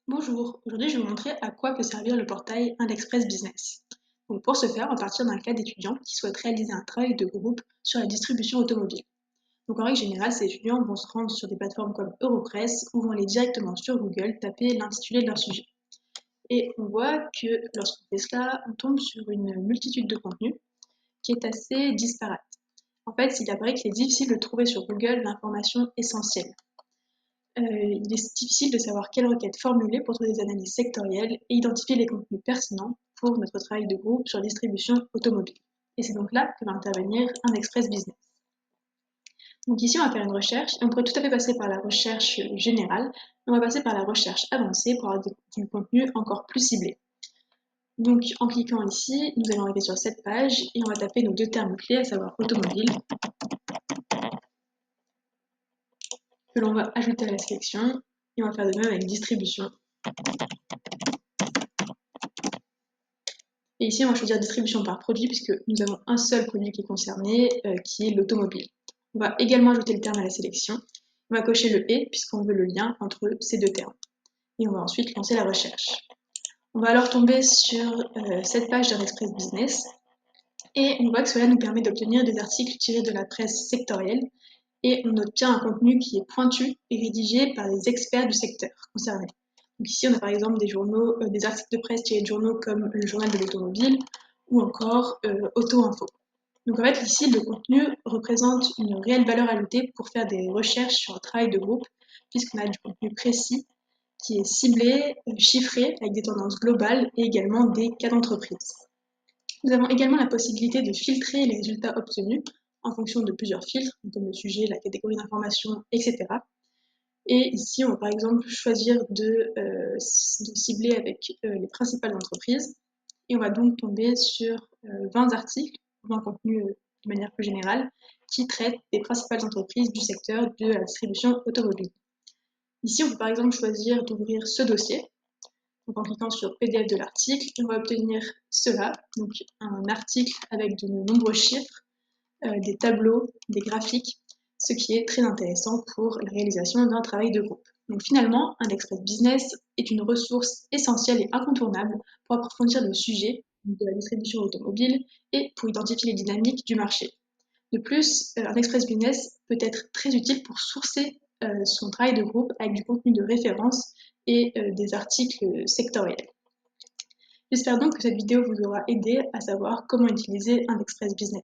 Bonjour, aujourd'hui je vais vous montrer à quoi peut servir le portail IndExpress Business. Donc pour ce faire, on va partir d'un cas d'étudiant qui souhaite réaliser un travail de groupe sur la distribution automobile. Donc en règle générale, ces étudiants vont se rendre sur des plateformes comme Europress ou vont aller directement sur Google taper l'intitulé de leur sujet. Et on voit que lorsqu'on fait cela, on tombe sur une multitude de contenus qui est assez disparate. En fait, il apparaît qu'il est difficile de trouver sur Google l'information essentielle. Il est difficile de savoir quelle requête formuler pour trouver des analyses sectorielles et identifier les contenus pertinents pour notre travail de groupe sur distribution automobile. Et c'est donc là que va intervenir IndExpress Business. Donc ici, on va faire une recherche et on pourrait tout à fait passer par la recherche générale, mais on va passer par la recherche avancée pour avoir du contenu encore plus ciblé. Donc en cliquant ici, nous allons arriver sur cette page et on va taper nos deux termes clés, à savoir automobile, que l'on va ajouter à la sélection et on va faire de même avec distribution. Et ici, on va choisir distribution par produit puisque nous avons un seul produit qui est concerné, qui est l'automobile. On va également ajouter le terme à la sélection. On va cocher le « et » puisqu'on veut le lien entre ces deux termes. Et on va ensuite lancer la recherche. On va alors tomber sur cette page d'IndExpress Business et on voit que cela nous permet d'obtenir des articles tirés de la presse sectorielle et on obtient un contenu qui est pointu et rédigé par les experts du secteur concerné. Donc ici, on a par exemple des journaux, des articles de presse tirés de journaux comme le Journal de l'Automobile ou encore Auto Info. Donc en fait, ici, le contenu représente une réelle valeur ajoutée pour faire des recherches sur un travail de groupe, puisqu'on a du contenu précis qui est ciblé, chiffré, avec des tendances globales et également des cas d'entreprise. Nous avons également la possibilité de filtrer les résultats obtenus en fonction de plusieurs filtres, comme le sujet, la catégorie d'information, etc. Et ici, on va par exemple choisir de cibler avec les principales entreprises. Et on va donc tomber sur 20 articles, 20 contenus de manière plus générale, qui traitent des principales entreprises du secteur de la distribution automobile. Ici, on peut par exemple choisir d'ouvrir ce dossier. Donc en cliquant sur PDF de l'article, on va obtenir cela, donc un article avec de nombreux chiffres, des tableaux, des graphiques, ce qui est très intéressant pour la réalisation d'un travail de groupe. Donc finalement, IndExpress Business est une ressource essentielle et incontournable pour approfondir le sujet de la distribution automobile et pour identifier les dynamiques du marché. De plus, IndExpress Business peut être très utile pour sourcer son travail de groupe avec du contenu de référence et des articles sectoriels. J'espère donc que cette vidéo vous aura aidé à savoir comment utiliser IndExpress Business.